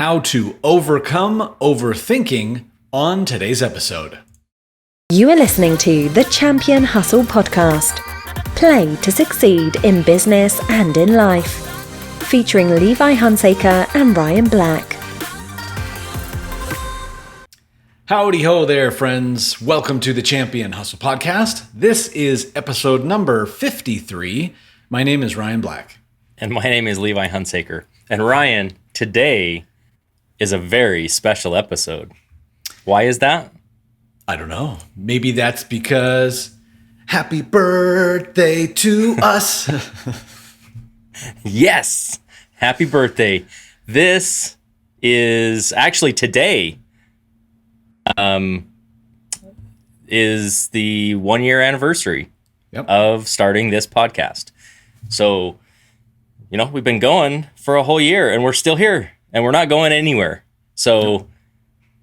how to overcome overthinking on today's episode. You are listening to the Champion Hustle Podcast. Play to succeed in business and in life. Featuring Levi Hunsaker and Ryan Black. Howdy ho there, friends. Welcome to the Champion Hustle Podcast. This is episode number 53. My name is Ryan Black. And my name is Levi Hunsaker. And Ryan, today is a very special episode. Why is that? I don't know. Maybe that's because happy birthday to us. Yes. Happy birthday. This is actually today is the 1 year anniversary of starting this podcast. So, we've been going for a whole year and we're still here and we're not going anywhere. So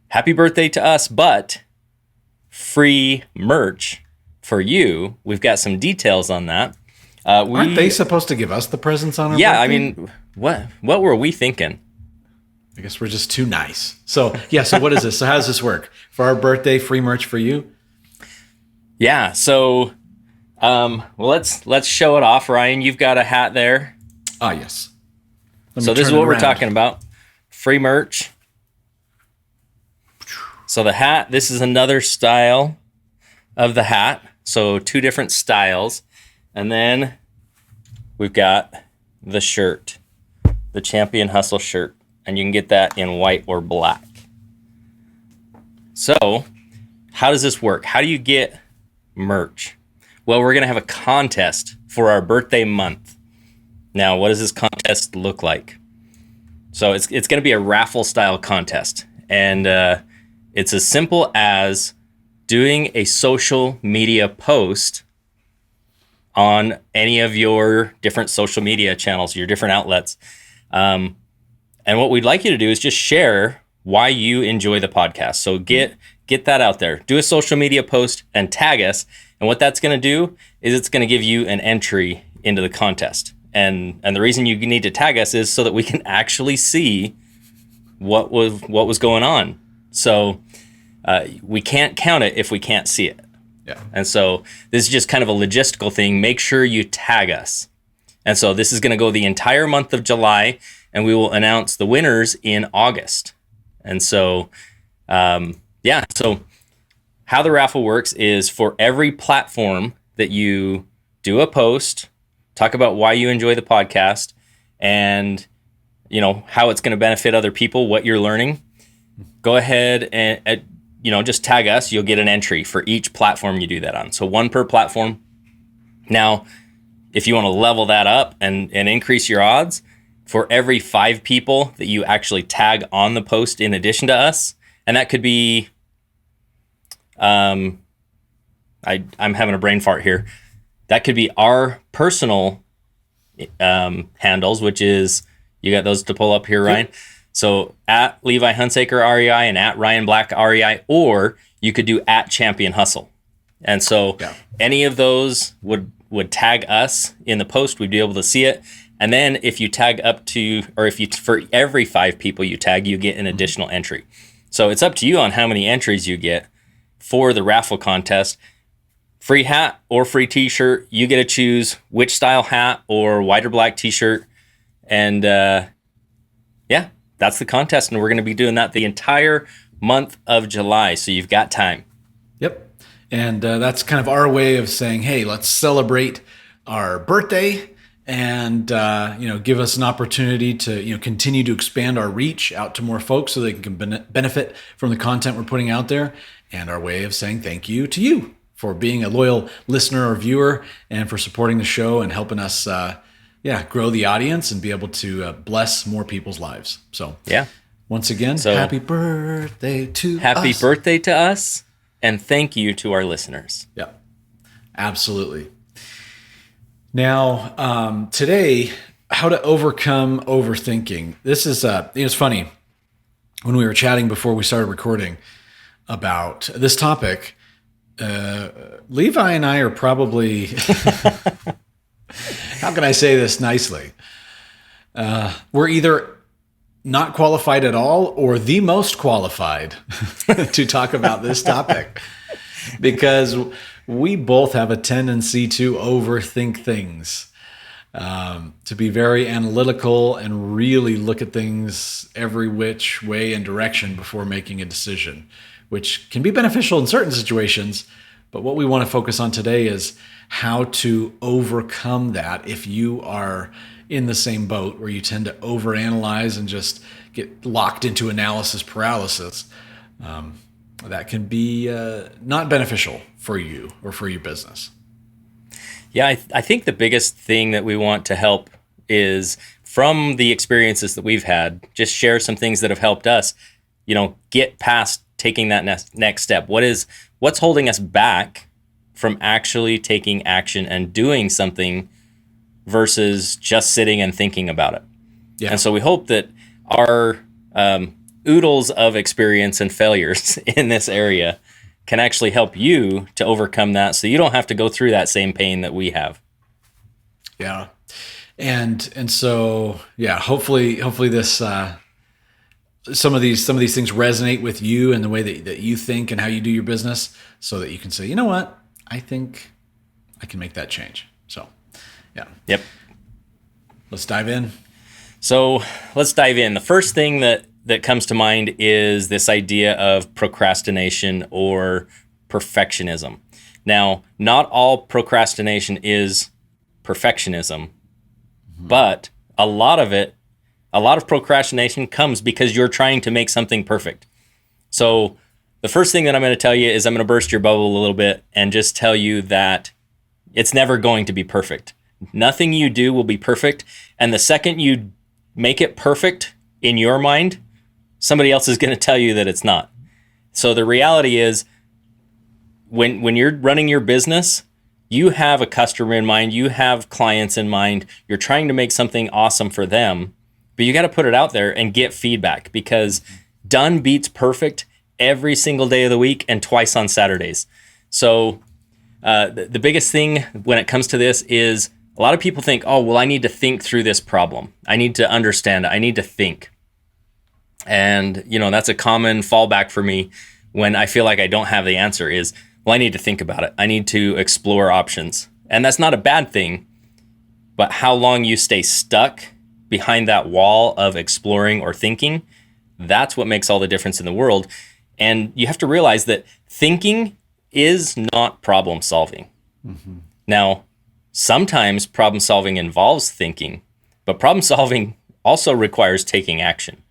happy birthday to us, but free merch for you. We've got some details on that. Aren't they supposed to give us the presents on our birthday? I mean, what were we thinking? I guess we're just too nice. So what is this? So how does this work? For our birthday, free merch for you? Yeah, so let's show it off, Ryan. You've got a hat there. Ah, yes. So this is what we're talking about. Free merch. So the hat, this is another style of the hat. So two different styles. And then we've got the shirt, the Champion Hustle shirt. And you can get that in white or black. So how does this work? How do you get merch? Well, we're going to have a contest for our birthday month. Now, what does this contest look like? So it's going to be a raffle style contest. And it's as simple as doing a social media post on any of your different social media channels, your different outlets. And what we'd like you to do is just share why you enjoy the podcast. So get that out there. Do a social media post and tag us. And what that's going to do is it's going to give you an entry into the contest. And the reason you need to tag us is so that we can actually see what was going on. So we can't count it if we can't see it. Yeah. And so this is just kind of a logistical thing. Make sure you tag us. And so this is going to go the entire month of July, and we will announce the winners in August. And so, so how the raffle works is for every platform that you do a post, talk about why you enjoy the podcast and, how it's going to benefit other people, what you're learning, go ahead and, just tag us. You'll get an entry for each platform you do that on. So one per platform. Now, if you want to level that up and increase your odds, for every 5 people that you actually tag on the post in addition to us, and that could be, I'm having a brain fart here. That could be our personal handles, which is, you got those to pull up here, Ryan? So at Levi Hunsaker REI and at Ryan Black REI, or you could do at Champion Hustle. And so any of those would tag us in the post, we'd be able to see it. And then if you tag up to, or if you, for every 5 people you tag, you get an additional entry. So it's up to you on how many entries you get for the raffle contest. Free hat or free t-shirt. You get to choose which style hat or white or black t-shirt. And that's the contest. And we're going to be doing that the entire month of July. So you've got time. Yep. And that's kind of our way of saying, hey, let's celebrate our birthday and, give us an opportunity to, continue to expand our reach out to more folks so they can benefit from the content we're putting out there, and our way of saying thank you to you for being a loyal listener or viewer and for supporting the show and helping us, grow the audience and be able to bless more people's lives. So, once again, happy birthday to us. Happy birthday to us, and thank you to our listeners. Yeah, absolutely. Now, today, how to overcome overthinking. This is, it's funny, when we were chatting before we started recording about this topic, Levi and I are probably, how can I say this nicely? We're either not qualified at all or the most qualified to talk about this topic, because we both have a tendency to overthink things, to be very analytical and really look at things every which way and direction before making a decision, which can be beneficial in certain situations. But what we want to focus on today is how to overcome that if you are in the same boat where you tend to overanalyze and just get locked into analysis paralysis. That can be not beneficial for you or for your business. Yeah, I think the biggest thing that we want to help is, from the experiences that we've had, just share some things that have helped us, get past taking that next step. What's holding us back from actually taking action and doing something versus just sitting and thinking about it. Yeah. And so we hope that our oodles of experience and failures in this area can actually help you to overcome that, so you don't have to go through that same pain that we have. Yeah. And so, yeah, hopefully this some of these things resonate with you and the way that you think and how you do your business, so that you can say, you know what, I think I can make that change. So, yeah. Yep. Let's dive in. So let's dive in. The first thing that comes to mind is this idea of procrastination or perfectionism. Now, not all procrastination is perfectionism, but a lot of procrastination comes because you're trying to make something perfect. So the first thing that I'm going to tell you is I'm going to burst your bubble a little bit and just tell you that it's never going to be perfect. Nothing you do will be perfect. And the second you make it perfect in your mind, somebody else is going to tell you that it's not. So the reality is, when you're running your business, you have a customer in mind, you have clients in mind, you're trying to make something awesome for them, but you got to put it out there and get feedback, because done beats perfect every single day of the week and twice on Saturdays. So the biggest thing when it comes to this is, a lot of people think, oh, well, I need to think through this problem. I need to understand it. I need to think. And, that's a common fallback for me when I feel like I don't have the answer is, well, I need to think about it. I need to explore options. And that's not a bad thing, but how long you stay stuck behind that wall of exploring or thinking, that's what makes all the difference in the world. And you have to realize that thinking is not problem solving. Mm-hmm. Now, sometimes problem solving involves thinking, but problem solving also requires taking action.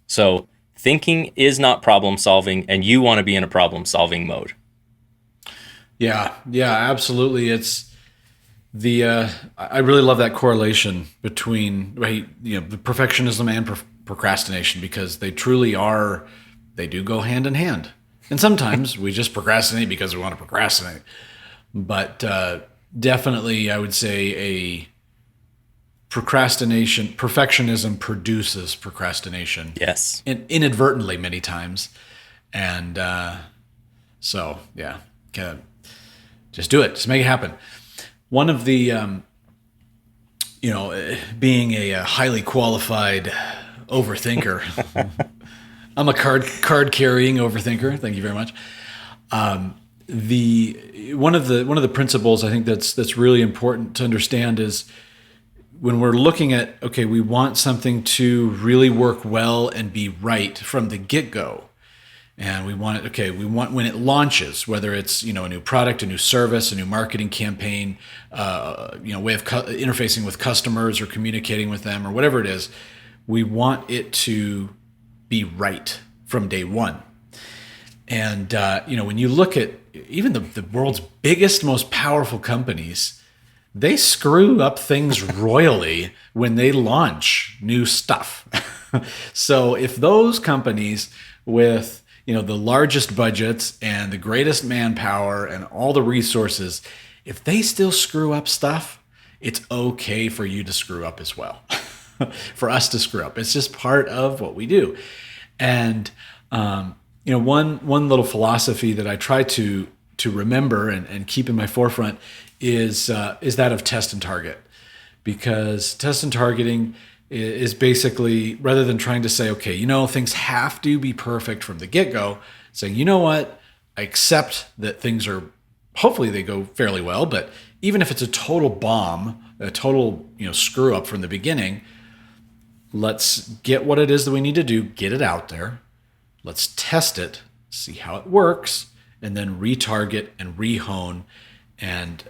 So thinking is not problem solving, and you want to be in a problem solving mode. Yeah, absolutely. It's I really love that correlation between the perfectionism and procrastination, because they truly are, they do go hand in hand. And sometimes we just procrastinate because we want to procrastinate. But definitely, I would say perfectionism produces procrastination. Yes. Inadvertently many times. And so, yeah, just do it. Just make it happen. One of the, being a highly qualified overthinker, I'm a card carrying overthinker. Thank you very much. One of the principles I think that's really important to understand is, when we're looking at, okay, we want something to really work well and be right from the get-go. And we want when it launches, whether it's, a new product, a new service, a new marketing campaign, way of interfacing with customers or communicating with them or whatever it is, we want it to be right from day one. And, when you look at even the world's biggest, most powerful companies, they screw up things royally when they launch new stuff. So if those companies with, the largest budgets and the greatest manpower and all the resources, if they still screw up stuff, it's okay for you to screw up as well. For us to screw up. It's just part of what we do. And, one little philosophy that I try to remember and keep in my forefront is that of test and target, because test and targeting, is basically, rather than trying to say, okay, things have to be perfect from the get-go, saying, you know what, I accept that things are, hopefully they go fairly well, but even if it's a total bomb, a total, screw up from the beginning, let's get what it is that we need to do, get it out there, let's test it, see how it works, and then retarget and rehone. And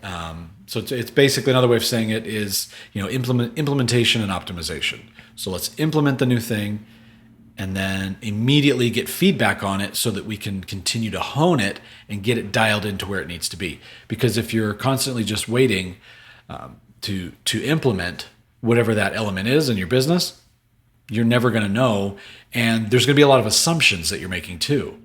so it's basically, another way of saying it is, implementation and optimization. So let's implement the new thing and then immediately get feedback on it so that we can continue to hone it and get it dialed into where it needs to be. Because if you're constantly just waiting to implement whatever that element is in your business, you're never going to know. And there's going to be a lot of assumptions that you're making too.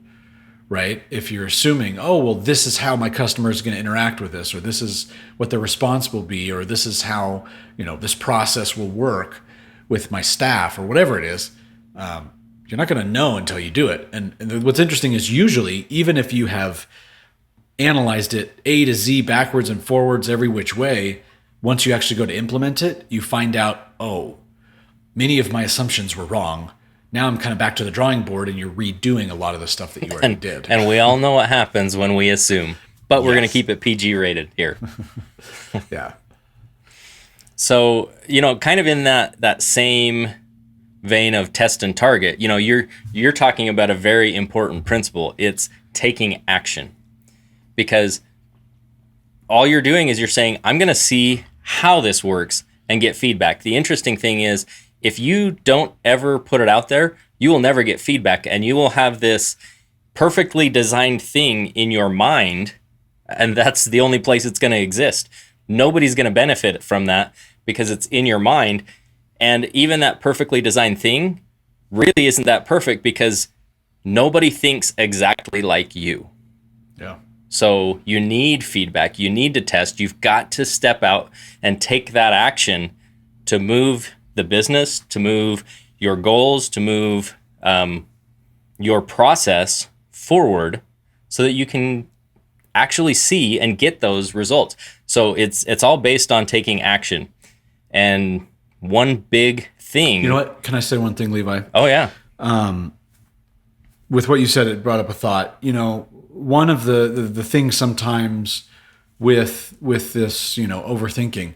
Right? If you're assuming, oh, well, this is how my customer is going to interact with this, or this is what the response will be, or this is how, this process will work with my staff, or whatever it is, you're not going to know until you do it. And what's interesting is usually, even if you have analyzed it A to Z, backwards and forwards, every which way, once you actually go to implement it, you find out, oh, many of my assumptions were wrong. Now I'm kind of back to the drawing board, and you're redoing a lot of the stuff that you already did. And we all know what happens when we assume, but we're going to keep it PG rated here. Yeah. So, kind of in that same vein of test and target, you're talking about a very important principle. It's taking action, because all you're doing is you're saying, I'm going to see how this works and get feedback. The interesting thing is, if you don't ever put it out there, you will never get feedback, and you will have this perfectly designed thing in your mind, and that's the only place it's going to exist. Nobody's going to benefit from that because it's in your mind. And even that perfectly designed thing really isn't that perfect, because nobody thinks exactly like you. Yeah. So you need feedback. You need to test. You've got to step out and take that action to move the business, to move your goals, to move your process forward, so that you can actually see and get those results. So it's all based on taking action. And one big thing. You know what? Can I say one thing, Levi? Oh, yeah. With what you said, it brought up a thought. One of the things sometimes with this, overthinking,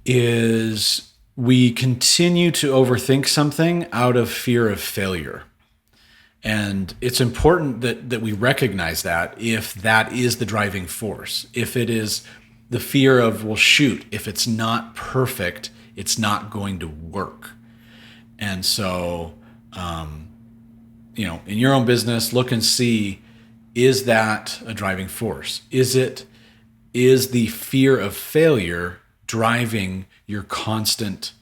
is we continue to overthink something out of fear of failure. And it's important that we recognize that, if that is the driving force. If it is the fear of, well, shoot, if it's not perfect, it's not going to work. And so, in your own business, look and see, is that a driving force? Is the fear of failure driving your constant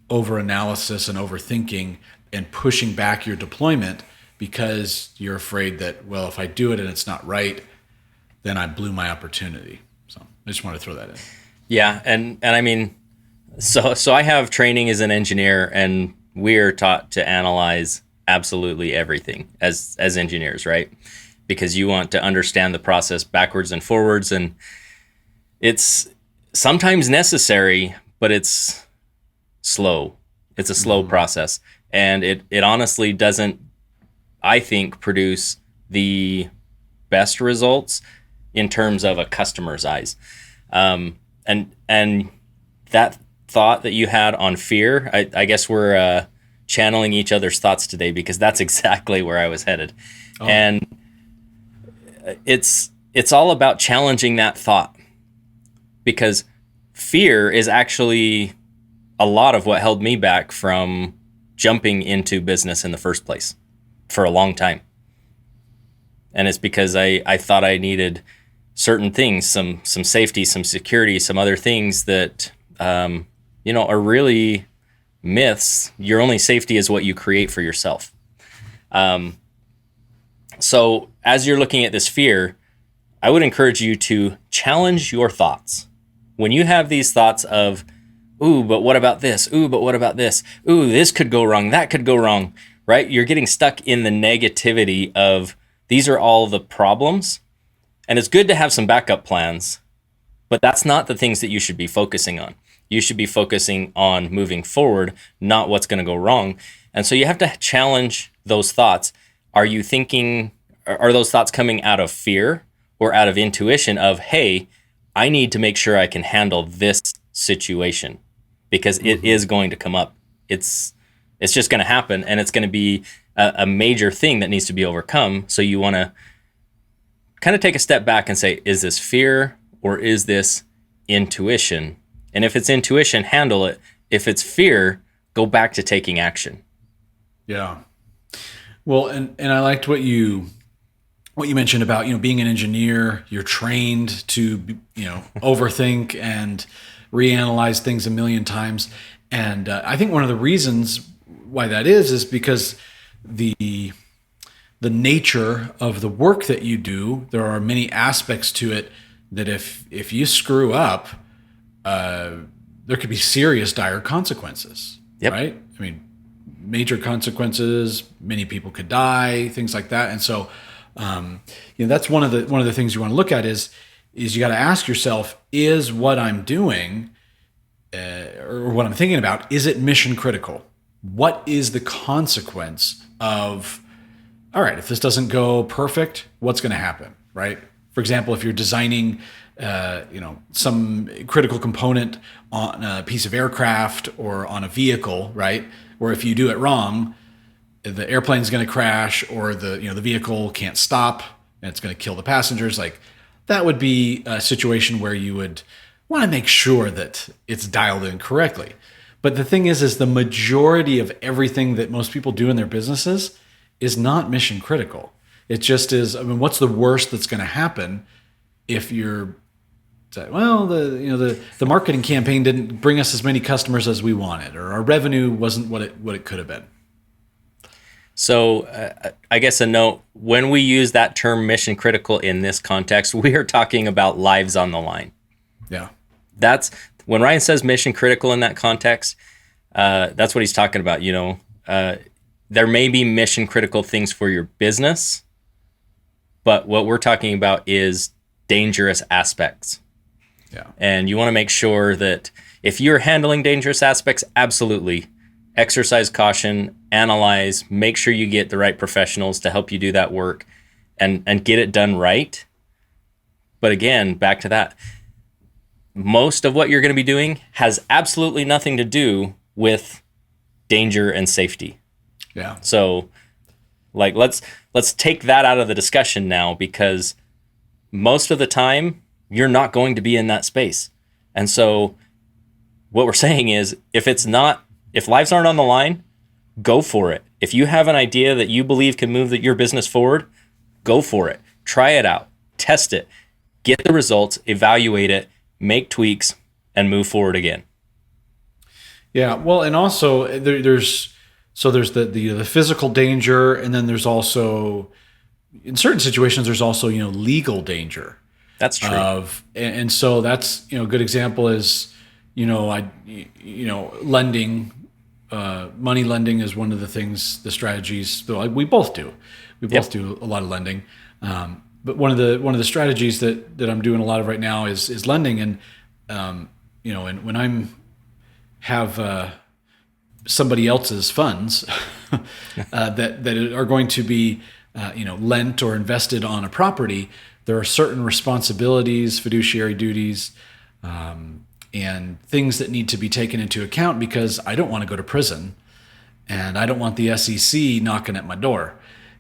overanalysis and overthinking and pushing back your deployment because you're afraid that, well, if I do it and it's not right, then I blew my opportunity. So I just want to throw that in. Yeah, and I mean, so I have training as an engineer, and we're taught to analyze absolutely everything as engineers, right? Because you want to understand the process backwards and forwards, and it's sometimes necessary, but it's slow. It's a slow process, and it honestly doesn't, I think, produce the best results in terms of a customer's eyes. And that thought that you had on fear, I guess we're channeling each other's thoughts today, because that's exactly where I was headed. Oh. And it's all about challenging that thought, because fear is actually a lot of what held me back from jumping into business in the first place for a long time. And it's because I thought I needed certain things, some safety, some security, some other things that, are really myths. Your only safety is what you create for yourself. So as you're looking at this fear, I would encourage you to challenge your thoughts. When you have these thoughts of, ooh, but what about this? Ooh, but what about this? Ooh, this could go wrong. That could go wrong, right? You're getting stuck in the negativity of, these are all the problems. And it's good to have some backup plans, but that's not the things that you should be focusing on. You should be focusing on moving forward, not what's going to go wrong. And so you have to challenge those thoughts. Are those thoughts coming out of fear or out of intuition of, hey, I need to make sure I can handle this situation because it is going to come up. It's just going to happen, and it's going to be a major thing that needs to be overcome. So you want to kind of take a step back and say, is this fear or is this intuition? And if it's intuition, handle it. If it's fear, go back to taking action. Yeah. Well, and I liked what you mentioned about, being an engineer, you're trained to, overthink and reanalyze things a million times. And I think one of the reasons why that is because the nature of the work that you do, there are many aspects to it that if you screw up, there could be serious, dire consequences. Yep. Right? I mean, major consequences. Many people could die, things like that. And so, that's one of the things you want to look at is you got to ask yourself: is what I'm doing or what I'm thinking about, is it mission critical? What is the consequence of? All right, if this doesn't go perfect, what's going to happen? Right? For example, if you're designing some critical component on a piece of aircraft or on a vehicle, right? Where if you do it wrong, the airplane's going to crash, or the vehicle can't stop and it's going to kill the passengers. Like, that would be a situation where you would want to make sure that it's dialed in correctly. But the thing is the majority of everything that most people do in their businesses is not mission critical. It just is. I mean, what's the worst that's going to happen if you're, well, the marketing campaign didn't bring us as many customers as we wanted, or our revenue wasn't what it could have been. So I guess a note, when we use that term mission critical in this context, we are talking about lives on the line. Yeah. That's when Ryan says mission critical in that context, that's what he's talking about. There may be mission critical things for your business, but what we're talking about is dangerous aspects. Yeah. And you want to make sure that if you're handling dangerous aspects, absolutely exercise caution, analyze, make sure you get the right professionals to help you do that work and get it done right. But again, back to that, most of what you're going to be doing has absolutely nothing to do with danger and safety. Yeah. So let's take that out of the discussion now, because most of the time you're not going to be in that space. And so what we're saying is if lives aren't on the line, go for it. If you have an idea that you believe can move your business forward, go for it. Try it out, test it, get the results, evaluate it, make tweaks, and move forward again. Yeah. Well, and also there's the physical danger, and then there's also, in certain situations, there's also legal danger. That's true. And so that's a good example is lending. Money lending is one of the things, the strategies. Though we both do. We both do a lot of lending. But one of the strategies that I'm doing a lot of right now is lending, and and when I'm have somebody else's funds that are going to be lent or invested on a property, there are certain responsibilities, fiduciary duties, and things that need to be taken into account, because I don't want to go to prison and I don't want the SEC knocking at my door.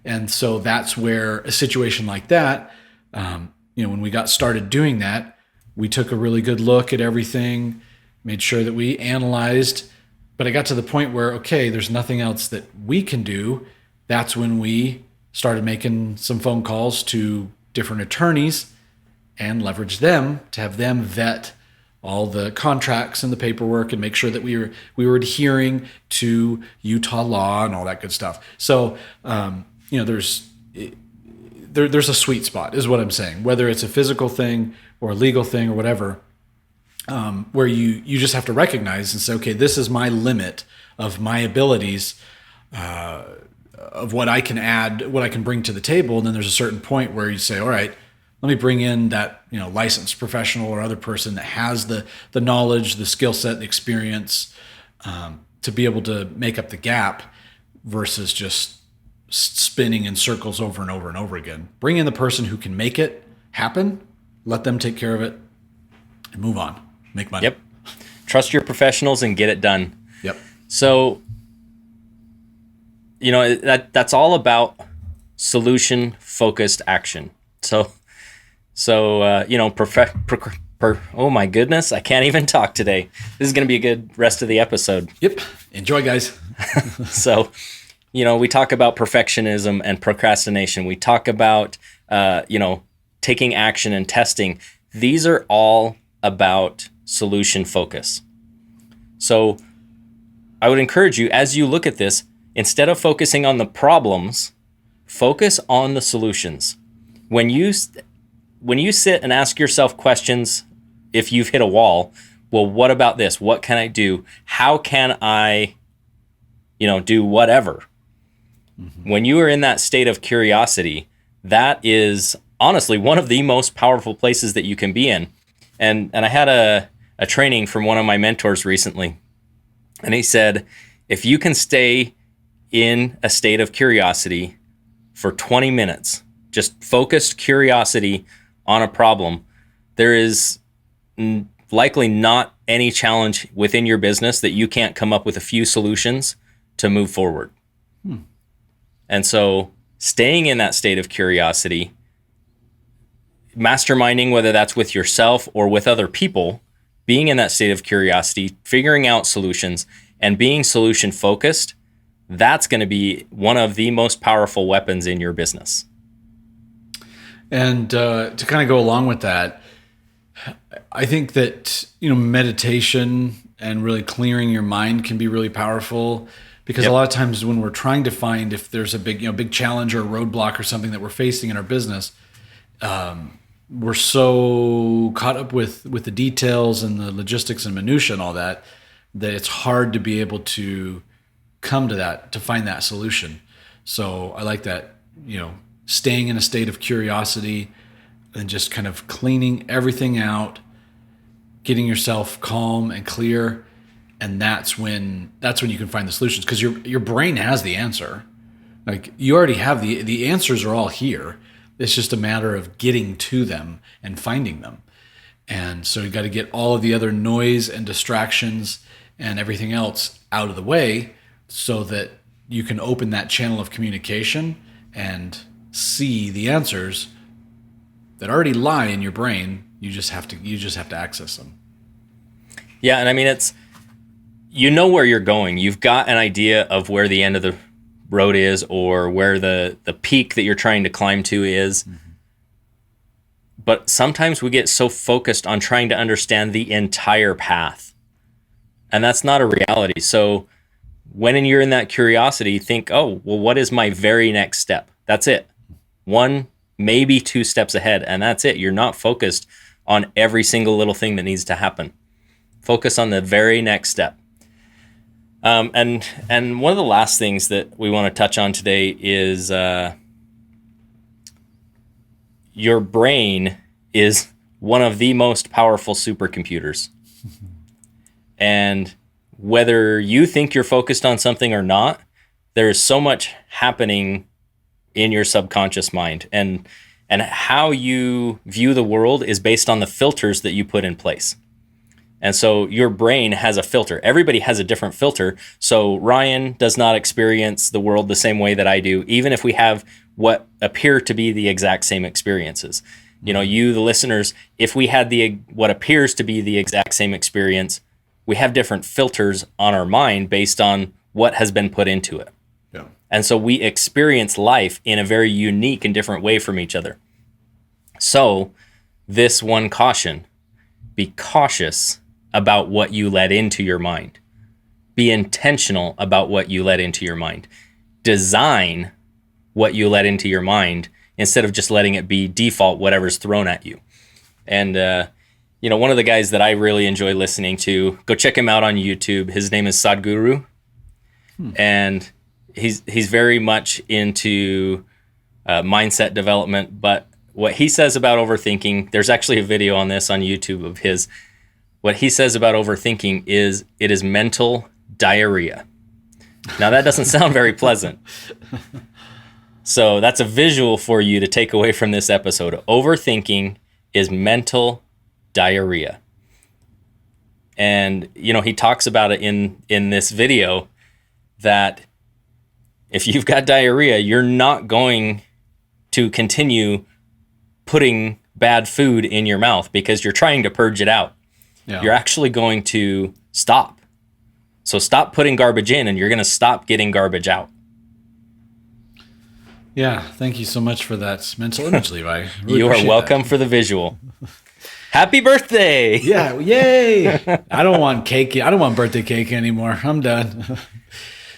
And so that's where a situation like that, when we got started doing that, we took a really good look at everything, made sure that we analyzed, but I got to the point where, okay, there's nothing else that we can do. That's when we started making some phone calls to different attorneys and leverage them to have them vet all the contracts and the paperwork and make sure that we were adhering to Utah law and all that good stuff. So, there's a sweet spot is what I'm saying, whether it's a physical thing or a legal thing or whatever, where you just have to recognize and say, okay, this is my limit of my abilities, of what I can add, what I can bring to the table. And then there's a certain point where you say, all right, Let me bring in that, licensed professional or other person that has the knowledge, the skill set, the experience, to be able to make up the gap versus just spinning in circles over and over and over again. Bring in the person who can make it happen, let them take care of it, and move on. Make money. Yep. Trust your professionals and get it done. Yep. So, that's all about solution-focused action. So, oh my goodness, I can't even talk today. This is going to be a good rest of the episode. Yep. Enjoy, guys. So, we talk about perfectionism and procrastination. We talk about, taking action and testing. These are all about solution focus. So I would encourage you, as you look at this, instead of focusing on the problems, focus on the solutions. When you sit and ask yourself questions, if you've hit a wall, well, what about this? What can I do? How can I, do whatever? Mm-hmm. When you are in that state of curiosity, that is honestly one of the most powerful places that you can be in. And I had a training from one of my mentors recently, and he said, if you can stay in a state of curiosity for 20 minutes, just focused curiosity on a problem, there is likely not any challenge within your business that you can't come up with a few solutions to move forward. And so staying in that state of curiosity, masterminding, whether that's with yourself or with other people, being in that state of curiosity, figuring out solutions, and being solution focused, that's going to be one of the most powerful weapons in your business. And to kind of go along with that, I think that, meditation and really clearing your mind can be really powerful, because a lot of times when we're trying to find if there's a big challenge or a roadblock or something that we're facing in our business, we're so caught up with the details and the logistics and minutia and all that it's hard to be able to come to that, to find that solution. So I like that, staying in a state of curiosity and just kind of cleaning everything out, getting yourself calm and clear. And that's when you can find the solutions, because your brain has the answer. Like, you already have the answers are all here. It's just a matter of getting to them and finding them. And so you got to get all of the other noise and distractions and everything else out of the way so that you can open that channel of communication and see the answers that already lie in your brain. You just have to access them. Yeah, and I mean, it's, where you're going. You've got an idea of where the end of the road is, or where the peak that you're trying to climb to is. Mm-hmm. But sometimes we get so focused on trying to understand the entire path, and that's not a reality. So when you're in that curiosity, think, oh, well, what is my very next step? That's it. One, maybe two steps ahead, and that's it. You're not focused on every single little thing that needs to happen. Focus on the very next step. And one of the last things that we want to touch on today is your brain is one of the most powerful supercomputers. And whether you think you're focused on something or not, there's so much happening in your subconscious mind. And how you view the world is based on the filters that you put in place. And so your brain has a filter. Everybody has a different filter. So Ryan does not experience the world the same way that I do, even if we have what appear to be the exact same experiences. You, the listeners, if we had what appears to be the exact same experience, we have different filters on our mind based on what has been put into it. Yeah. And so we experience life in a very unique and different way from each other. So this one caution, be cautious about what you let into your mind. Be intentional about what you let into your mind. Design what you let into your mind instead of just letting it be default, whatever's thrown at you. And, one of the guys that I really enjoy listening to, go check him out on YouTube. His name is Sadhguru. And he's very much into mindset development, but what he says about overthinking, there's actually a video on this on YouTube of his. What he says about overthinking is it is mental diarrhea. Now, that doesn't sound very pleasant. So that's a visual for you to take away from this episode. Overthinking is mental diarrhea. And, he talks about it in this video that if you've got diarrhea, you're not going to continue putting bad food in your mouth because you're trying to purge it out. Yeah. You're actually going to stop. So stop putting garbage in and you're going to stop getting garbage out. Yeah, thank you so much for that mental image, Levi. Really you are welcome for the visual. Happy birthday! Yeah, yay! I don't want cake. I don't want birthday cake anymore. I'm done.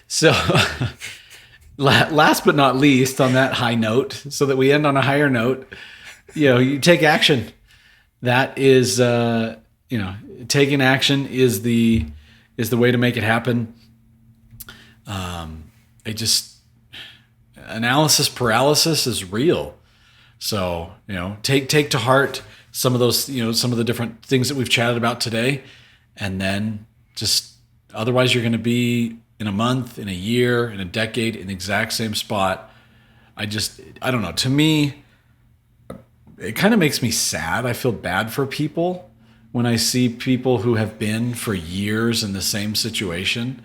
So, last but not least, on that high note, so that we end on a higher note, you take action. That is, taking action is the way to make it happen. Analysis paralysis is real. So, take to heart some of those, some of the different things that we've chatted about today. And then just, otherwise you're going to be in a month, in a year, in a decade, in the exact same spot. I don't know. To me, it kind of makes me sad. I feel bad for people when I see people who have been for years in the same situation.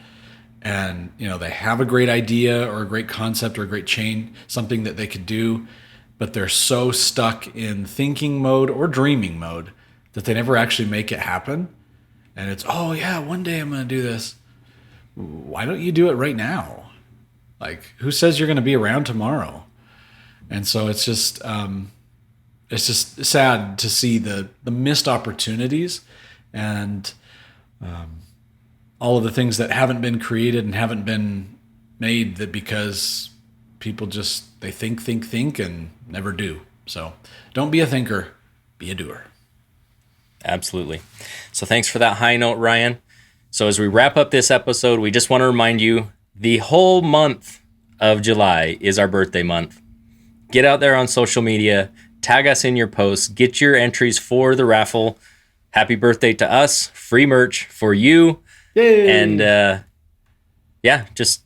And, they have a great idea or a great concept or a great change, something that they could do, but they're so stuck in thinking mode or dreaming mode that they never actually make it happen. And it's, oh yeah, one day I'm going to do this. Why don't you do it right now? Like, who says you're going to be around tomorrow? And so it's just sad to see the missed opportunities and, all of the things that haven't been created and haven't been made, that because people just, they think and never do. So don't be a thinker, be a doer. Absolutely. So thanks for that high note, Ryan. So as we wrap up this episode, we just want to remind you the whole month of July is our birthday month. Get out there on social media, tag us in your posts, get your entries for the raffle. Happy birthday to us, free merch for you. Yay. And just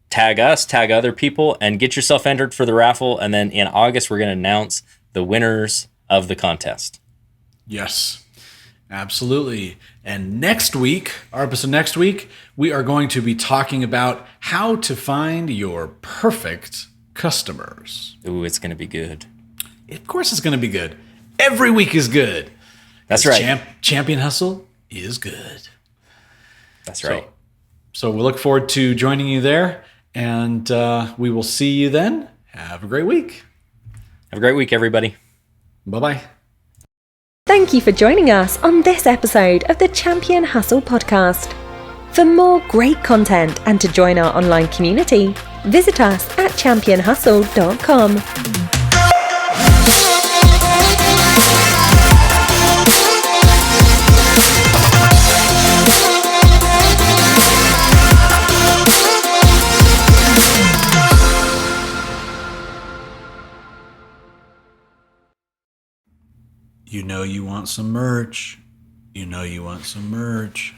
tag us, tag other people, and get yourself entered for the raffle. And then in August, we're going to announce the winners of the contest. Yes, absolutely. And our episode next week, we are going to be talking about how to find your perfect customers. Ooh, it's going to be good. Of course it's going to be good. Every week is good. That's right. Champion Hustle is good. That's right. So we look forward to joining you there, and we will see you then. Have a great week. Have a great week, everybody. Bye-bye. Thank you for joining us on this episode of the Champion Hustle podcast. For more great content and to join our online community, visit us at championhustle.com. You know you want some merch. You know you want some merch.